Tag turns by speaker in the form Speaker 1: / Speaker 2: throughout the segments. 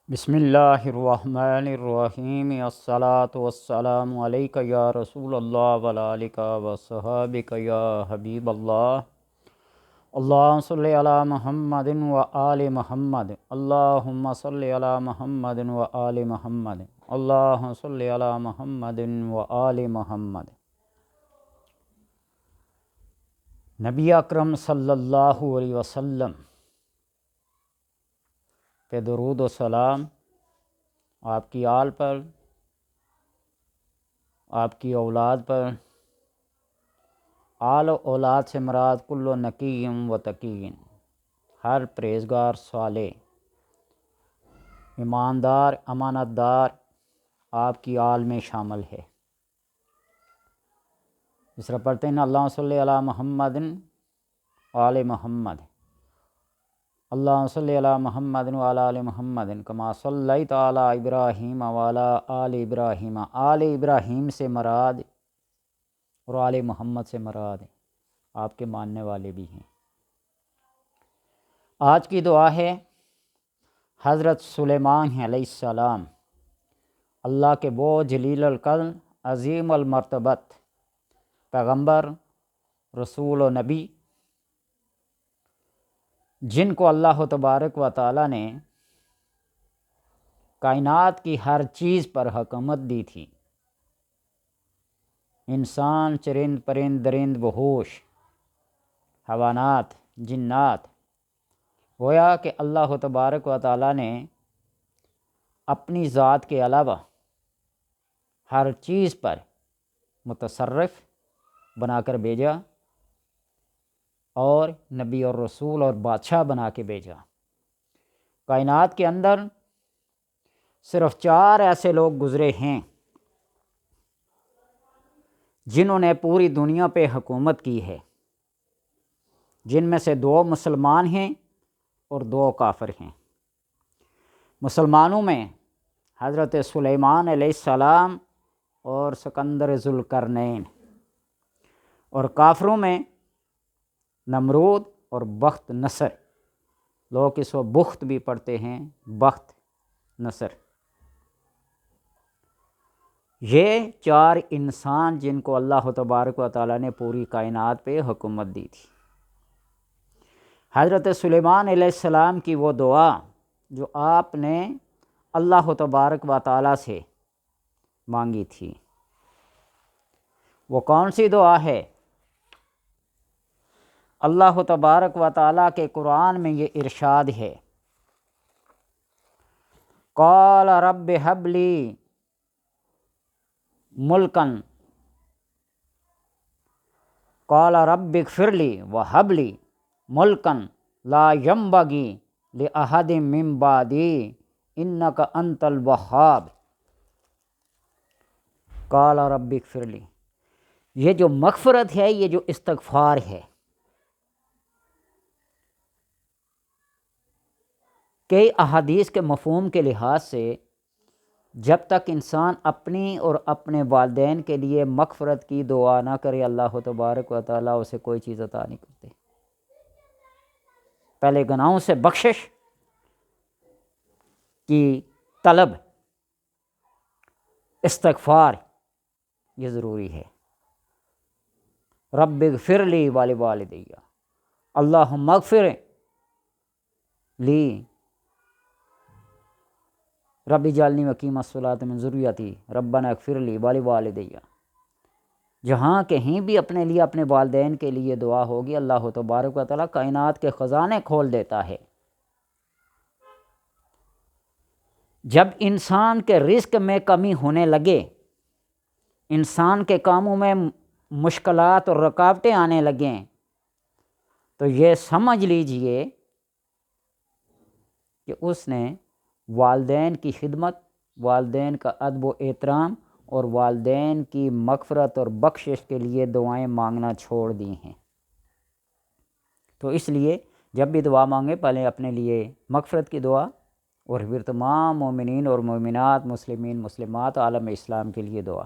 Speaker 1: بسم اللہ الرحمن الرحیم الصلاۃ والسلام علیک یا رسول اللہ وعلی آلک وصحابک یا حبیب اللہ۔ اللہم صلی علی محمد و آل محمد، اللہم صلی علی محمد و آل محمد، اللہم صلی علی محمد و آل محمد۔ نبی اکرم صلی اللہ علیہ وسلم پہ درود و سلام، آپ کی آل پر، آپ کی اولاد پر۔ آل و اولاد سے مراد کل نقیم و تقین، ہر پرہیزگار صالح ایماندار امانت دار آپ کی آل میں شامل ہے۔ اس طرح پڑھتے ہیں اللہم صلی علی محمد آل محمد، اللہم صلی علی محمد وعلی آل محمد کما صلیت علی ابراہیم وعلی آل ابراہیم۔ آل ابراہیم سے مراد اور آل محمد سے مراد آپ کے ماننے والے بھی ہیں۔ آج کی دعا ہے حضرت سلیمان علیہ السلام، اللہ کے وہ جلیل القدر عظیم المرتبت پیغمبر رسول و نبی جن کو اللہ تبارک و تعالیٰ نے کائنات کی ہر چیز پر حکومت دی تھی، انسان، چرند پرند درند وحوش، حیوانات، جنات۔ گویا کہ اللہ تبارک و تعالیٰ نے اپنی ذات کے علاوہ ہر چیز پر متصرف بنا کر بھیجا اور نبی اور رسول اور بادشاہ بنا کے بھیجا۔ کائنات کے اندر صرف 4 ایسے لوگ گزرے ہیں جنہوں نے پوری دنیا پہ حکومت کی ہے، جن میں سے 2 مسلمان ہیں اور 2 کافر ہیں۔ مسلمانوں میں حضرت سلیمان علیہ السلام اور سکندر ذوالقرنین، اور کافروں میں نمرود اور بخت نصر، لوگ اس کو بخت بھی پڑھتے ہیں، بخت نصر۔ یہ 4 انسان جن کو اللہ تبارک و تعالیٰ نے پوری کائنات پہ حکومت دی تھی۔ حضرت سلیمان علیہ السلام کی وہ دعا جو آپ نے اللہ تبارک و تعالیٰ سے مانگی تھی، وہ کون سی دعا ہے؟ اللہ تبارک و تعالیٰ کے قرآن میں یہ ارشاد ہے، قال رب ہب لی ملکن، قال رب اغفر لی وہب لی ملکن لا ینبغی لأحد من بعدی انک انت الوہاب۔ قال رب اغفر لی، یہ جو مغفرت ہے، یہ جو استغفار ہے، کئی احادیث کے مفہوم کے لحاظ سے جب تک انسان اپنی اور اپنے والدین کے لیے مغفرت کی دعا نہ کرے، اللہ تبارک و تعالیٰ اسے کوئی چیز عطا نہیں کرتے۔ پہلے گناہوں سے بخشش کی طلب، استغفار، یہ ضروری ہے۔ رب اغفر لی ولوالدی، اللہم اغفر لی رب اجعلنی مقیم الصلاۃ من ذریتی ربنا اغفر لی ولوالدی۔ جہاں کہیں بھی اپنے لیے، اپنے والدین کے لیے دعا ہوگی، اللہ تبارک و تعالیٰ کائنات کے خزانے کھول دیتا ہے۔ جب انسان کے رزق میں کمی ہونے لگے، انسان کے کاموں میں مشکلات اور رکاوٹیں آنے لگیں، تو یہ سمجھ لیجئے کہ اس نے والدین کی خدمت، والدین کا ادب و احترام اور والدین کی مغفرت اور بخشش کے لیے دعائیں مانگنا چھوڑ دی ہیں۔ تو اس لیے جب بھی دعا مانگے، پہلے اپنے لیے مغفرت کی دعا اور پھر تمام مومنین اور مومنات، مسلمین مسلمات، عالم اسلام کے لیے دعا۔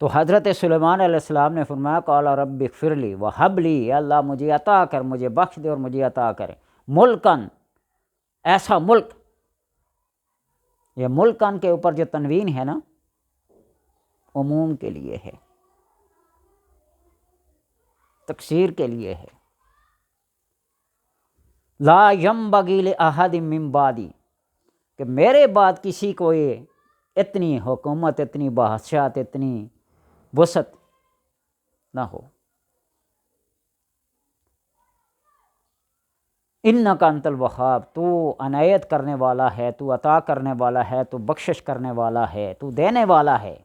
Speaker 1: تو حضرت سلیمان علیہ السلام نے فرمایا قال رب اغفر لی وہب لی، اے اللہ مجھے عطا کر، مجھے بخش دے اور مجھے عطا کر ملکن، ایسا ملک یہ ملکن کے اوپر جو تنوین ہے نا عموم کے لیے ہے، تکثیر کے لیے ہے۔ لا ینبغی لأحد من بعدی، کہ میرے بعد کسی کو یہ اتنی حکومت، اتنی بادشاہت، اتنی وسعت نہ ہو۔ انک انت الوہاب، تو عنایت کرنے والا ہے، تو عطا کرنے والا ہے، تو بخشش کرنے والا ہے، تو دینے والا ہے۔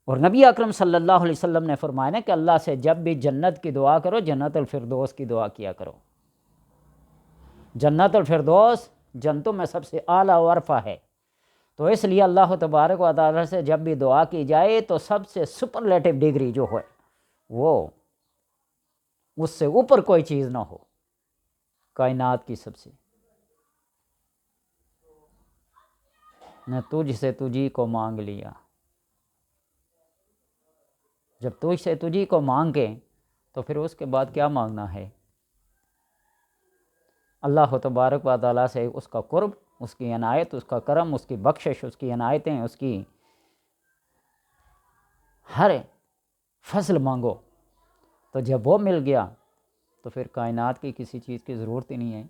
Speaker 1: اور نبی اکرم صلی اللہ علیہ وسلم نے فرمایا نا کہ اللہ سے جب بھی جنت کی دعا کرو جنت الفردوس کی دعا کیا کرو۔ جنت الفردوس جنتوں میں سب سے اعلیٰ و ارفع ہے، تو اس لیے اللہ تبارک و تعالیٰ سے جب بھی دعا کی جائے تو سب سے سپرلیٹو ڈگری جو ہے وہ اس سے اوپر کوئی چیز نہ ہو، کائنات کی سب سے۔ نے تجھ سے تجھی کو مانگ لیا، جب تجھ سے تجھی کو مانگے تو پھر اس کے بعد کیا مانگنا ہے؟ اللہ تبارک و تعالیٰ سے اس کا قرب، اس کی عنایت، اس کا کرم، اس کی بخشش، اس کی عنایتیں، اس کی ہر فضل مانگو، تو جب وہ مل گیا تو پھر کائنات کی کسی چیز کی ضرورت ہی نہیں ہے۔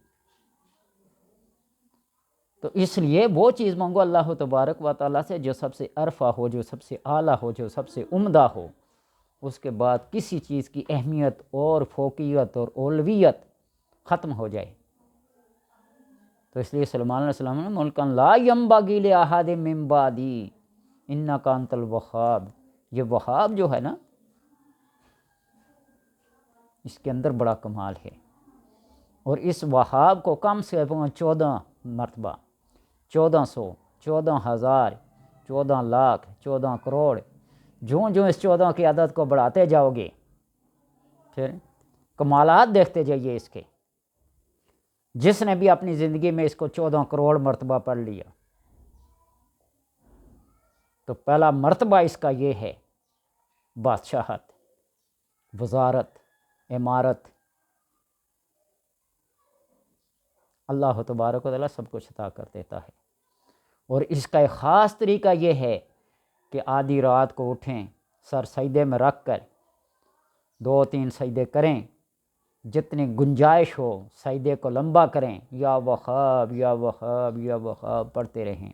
Speaker 1: تو اس لیے وہ چیز مانگو اللہ تبارک و تعالیٰ سے جو سب سے ارفع ہو، جو سب سے اعلیٰ ہو، جو سب سے عمدہ ہو۔ اس کے بعد کسی چیز کی اہمیت اور فوقیت اور اولویت ختم ہو جائے۔ تو اس لیے سلیمان علیہ السلام نے ملکن لا ینبغی لأحد من بعدی انک انت الوہاب، یہ وہاب جو ہے نا اس کے اندر بڑا کمال ہے، اور اس وہاب کو کم سے کم 14 مرتبہ، 1400، 14,000، 14 لاکھ، 14 کروڑ، جو اس 14 کی عدد کو بڑھاتے جاؤ گے پھر کمالات دیکھتے جائیے اس کے۔ جس نے بھی اپنی زندگی میں اس کو 14 کروڑ مرتبہ پڑھ لیا تو پہلا مرتبہ اس کا یہ ہے بادشاہت، وزارت، امارت۔ اللہ تبارک و تعالیٰ سب کچھ عطا کر دیتا ہے، اور اس کا ایک خاص طریقہ یہ ہے کہ آدھی رات کو اٹھیں، سر سجدے میں رکھ کر 2-3 سجدے کریں، جتنی گنجائش ہو سجدے کو لمبا کریں، یا وہاب یا وہاب یا وہاب پڑھتے رہیں،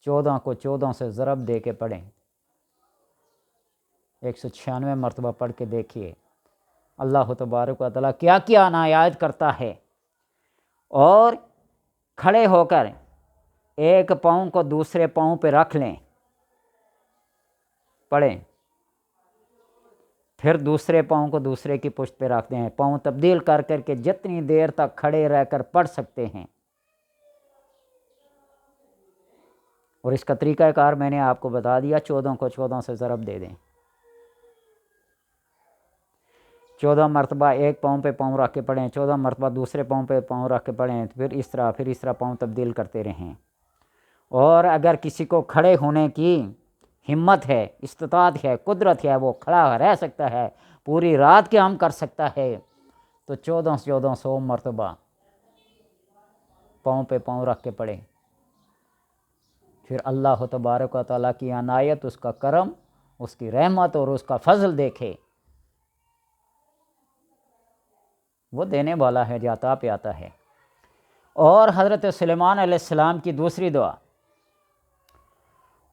Speaker 1: 14 کو 14 سے ضرب دے کے پڑھیں، 196 مرتبہ پڑھ کے دیکھیے اللہ تبارک و تعالیٰ کیا کیا عنایات کرتا ہے۔ اور کھڑے ہو کر ایک پاؤں کو دوسرے پاؤں پہ رکھ لیں، پڑھیں، پھر دوسرے پاؤں کو دوسرے کی پشت پہ رکھ دیں، پاؤں تبدیل کر کر کے جتنی دیر تک کھڑے رہ کر پڑھ سکتے ہیں۔ اور اس کا طریقہ کار میں نے آپ کو بتا دیا، 14 کو 14 سے ضرب دے دیں، 14 مرتبہ ایک پاؤں پہ پاؤں رکھ کے پڑھیں، 14 مرتبہ دوسرے پاؤں پہ پاؤں رکھ کے پڑھیں، پھر اس طرح پاؤں تبدیل کرتے رہیں۔ اور اگر کسی کو کھڑے ہونے کی ہمت ہے، استطاعت ہے، قدرت ہے، وہ کھڑا رہ سکتا ہے، پوری رات قیام کر سکتا ہے، تو 1400 مرتبہ پاؤں پہ پاؤں رکھ کے پڑھیں۔ پھر اللہ تبارک و تعالیٰ کی عنایت، اس کا کرم، اس کی رحمت اور اس کا فضل دیکھے۔ وہ دینے والا ہے جو عطا پہ آتا ہے۔ اور حضرت سلیمان علیہ السلام کی دوسری دعا،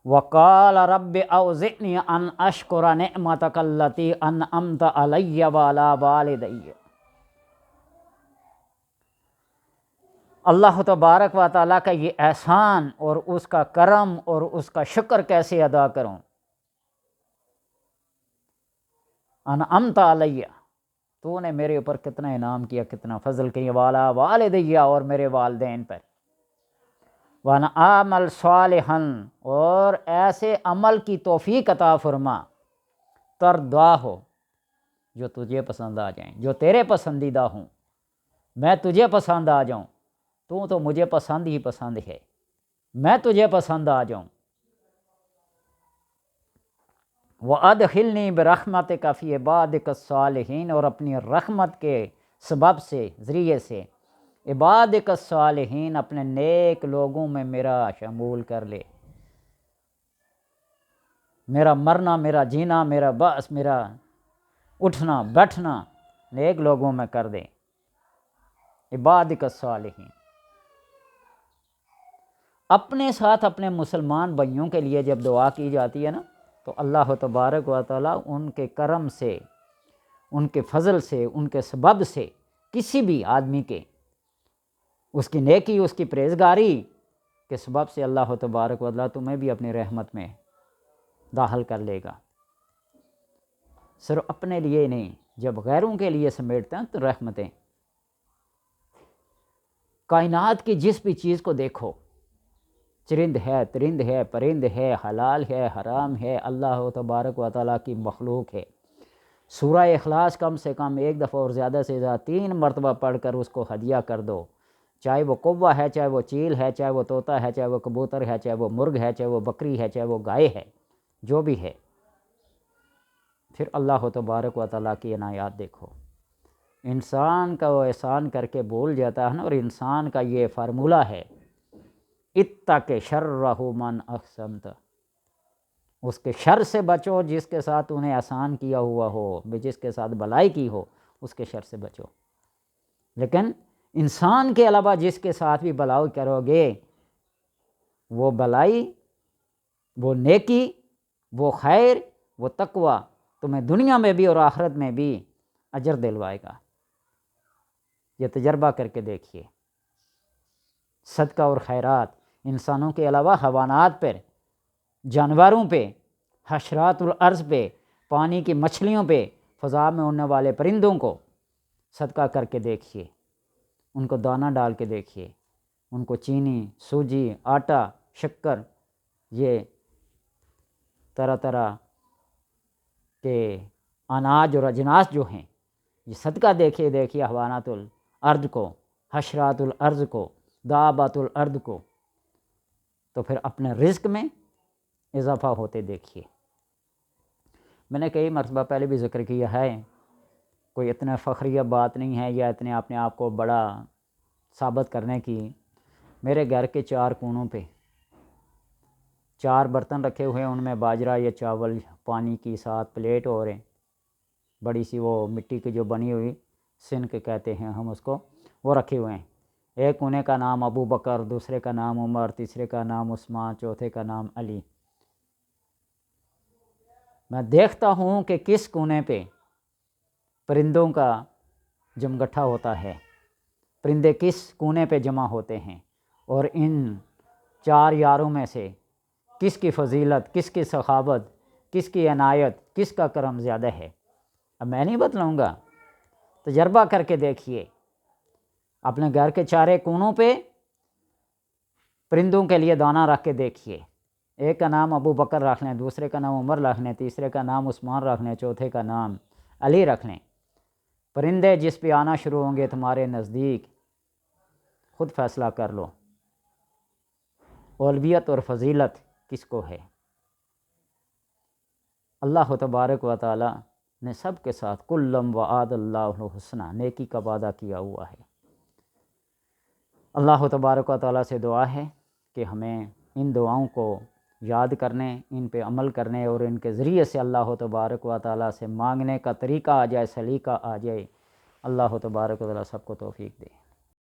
Speaker 1: وَقَالَ رَبِّ أَوْزِعْنِي أَنْ أَشْكُرَ نِعْمَتَكَ الَّتِي أَنْعَمْتَ عَلَيَّ وَعَلَىٰ وَالِدَيَّ۔ اللہ تبارک و تعالیٰ کا یہ احسان اور اس کا کرم اور اس کا شکر کیسے ادا کروں؟ انعمت علیہ، تو نے میرے اوپر کتنا انعام کیا، کتنا فضل کیا، والا والدیہ، اور میرے والدین پر، وَأَنْ أَعْمَلْ صَالِحًا، اور ایسے عمل کی توفیق عطا فرما ترضا ہو، جو تجھے پسند آ جائیں، جو تیرے پسندیدہ ہوں، میں تجھے پسند آ جاؤں، تو مجھے پسند ہی پسند ہے، میں تجھے پسند آ جاؤں۔ وَأَدْخِلْنِي بِرَحْمَتِكَ فِي عِبَادِكَ الصَّالِحِينَ، اور اپنی رحمت کے سبب سے، ذریعے سے عبادک الصالحین، اپنے نیک لوگوں میں میرا شمول کر لے، میرا مرنا، میرا جینا، میرا بعث، میرا اٹھنا بیٹھنا نیک لوگوں میں کر دے، عبادک الصالحین۔ اپنے ساتھ اپنے مسلمان بھائیوں کے لیے جب دعا کی جاتی ہے نا، تو اللہ تبارک و تعالیٰ ان کے کرم سے، ان کے فضل سے، ان کے سبب سے، کسی بھی آدمی کے اس کی نیکی، اس کی پرہیزگاری کے سبب سے اللہ تبارک و تعالیٰ تمہیں بھی اپنی رحمت میں داخل کر لے گا۔ صرف اپنے لیے نہیں، جب غیروں کے لیے سمیٹتے ہیں تو رحمتیں۔ کائنات کی جس بھی چیز کو دیکھو، چرند ہے، ترند ہے، پرند ہے، حلال ہے، حرام ہے، اللہ تبارک و تعالیٰ کی مخلوق ہے۔ سورہ اخلاص کم سے کم ایک دفعہ اور زیادہ سے زیادہ 3 مرتبہ پڑھ کر اس کو ہدیہ کر دو، چاہے وہ کوہ ہے، چاہے وہ چیل ہے، چاہے وہ طوطا ہے، چاہے وہ کبوتر ہے، چاہے وہ مرغ ہے، چاہے وہ بکری ہے، چاہے وہ گائے ہے، جو بھی ہے۔ پھر اللہ تبارک و تعالیٰ کی عنایات دیکھو۔ انسان کا وہ احسان کر کے بھول جاتا ہے نا، اور انسان کا یہ فارمولہ ہے، اتق شرہ من اقسمت، اس کے شر سے بچو جس کے ساتھ انہیں احسان کیا ہوا ہو، جس کے ساتھ بلائی کی ہو، اس کے شر سے بچو۔ لیکن انسان کے علاوہ جس کے ساتھ بھی بلائی کرو گے، وہ بلائی، وہ نیکی، وہ خیر، وہ تقوی تمہیں دنیا میں بھی اور آخرت میں بھی اجر دلوائے گا۔ یہ تجربہ کر کے دیکھیے۔ صدقہ اور خیرات انسانوں کے علاوہ حیوانات پر، جانوروں پہ، حشرات الارض پہ، پانی کی مچھلیوں پہ، فضا میں اڑنے والے پرندوں کو صدقہ کر کے دیکھیے، ان کو دانہ ڈال کے دیکھیے، ان کو چینی، سوجی، آٹا، شکر، یہ طرح طرح کے اناج اور اجناس جو ہیں، یہ صدقہ دیکھیے حیوانات الارض کو، حشرات الارض کو، دابات الارض کو، تو پھر اپنے رزق میں اضافہ ہوتے دیکھیے۔ میں نے کئی مرتبہ پہلے بھی ذکر کیا ہے، کوئی اتنا فخریہ بات نہیں ہے یا اتنے اپنے آپ کو بڑا ثابت کرنے کی۔ میرے گھر کے 4 کونوں پہ 4 برتن رکھے ہوئے ہیں، ان میں باجرہ یا چاول، پانی کی 7 پلیٹ اور بڑی سی وہ مٹی کی جو بنی ہوئی سنک کہتے ہیں ہم اس کو، وہ رکھے ہوئے ہیں۔ ایک کونے کا نام ابو بکر، دوسرے کا نام عمر، تیسرے کا نام عثمان، چوتھے کا نام علی۔ میں دیکھتا ہوں کہ کس کونے پہ پرندوں کا جمگٹھا ہوتا ہے، پرندے کس کونے پہ جمع ہوتے ہیں، اور ان 4 یاروں میں سے کس کی فضیلت، کس کی سخاوت، کس کی عنایت، کس کا کرم زیادہ ہے۔ اب میں نہیں بتلاؤں گا، تجربہ کر کے دیکھیے۔ اپنے گھر کے 4 کونوں پہ پرندوں کے لیے دانہ رکھ کے دیکھیے۔ ایک کا نام ابو بکر رکھ لیں، دوسرے کا نام عمر رکھ لیں، تیسرے کا نام عثمان رکھ لیں، چوتھے کا نام علی رکھ لیں۔ پرندے جس پہ آنا شروع ہوں گے تمہارے نزدیک، خود فیصلہ کر لو اولویت اور فضیلت کس کو ہے۔ اللہ تبارک و تعالی نے سب کے ساتھ کلم وعد اللہ الحسنی، نیکی کا وعدہ کیا ہوا ہے۔ اللہ تبارک و تعالی سے دعا ہے کہ ہمیں ان دعاؤں کو یاد کرنے، ان پہ عمل کرنے، اور ان کے ذریعے سے اللہ تبارک و تعالی سے مانگنے کا طریقہ آ جائے، سلیقہ آ جائے۔ اللہ تبارک و تعالی سب کو توفیق دے۔